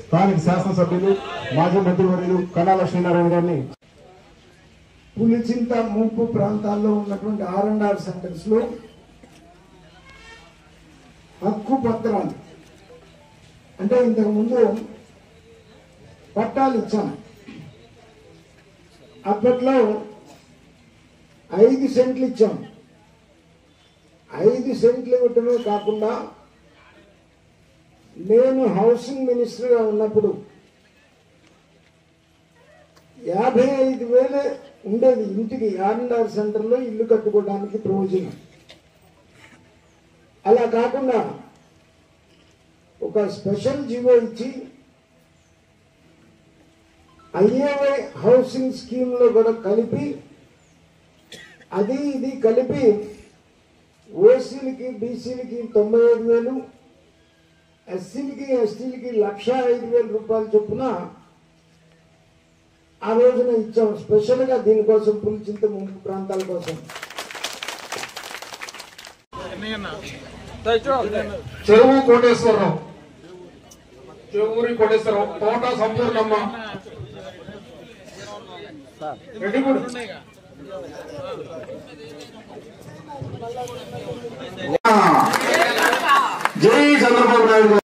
స్థానిక శాసనసభ్యులు మాజీ మంత్రివర్యులు కన్నా లక్ష్మీనారాయణ గారిని పులిచింత ముంపు ప్రాంతాల్లో ఉన్నటువంటి R&R సెంటర్స్ లో హక్కు పత్రాలు అంటే ఇంతకు ముందు పట్టాలు ఇచ్చాం. అప్పట్లో 5 సెంట్లు ఇచ్చాం. 5 సెంట్లు ఇవ్వటమే కాకుండా నేను హౌసింగ్ మినిస్టర్గా ఉన్నప్పుడు 55,000 ఉండేది ఇంటికి R&R సెంటర్లో ఇల్లు కట్టుకోవడానికి ప్రయోజనం. అలా కాకుండా ఒక స్పెషల్ జీవో ఇచ్చి IAY హౌసింగ్ స్కీమ్ లో కూడా కలిపి అది ఇది కలిపి ఓసీలకి బీసీలకి 95,000, ఎస్సీలకి ఎస్టీలకి 1,05,000 రూపాయలు చొప్పున ఆ రోజున ఇచ్చాం. స్పెషల్ గా దీనికోసం పులిచింత ముంపు ప్రాంతాల కోసం. చెరువు కోటేశ్వరరావు, చెరువురి కోటేశ్వరరావు, తోట సంపూర్ణమ్మ, రెడ్డిగూడు జై చంద్రబాబు నాయుడు.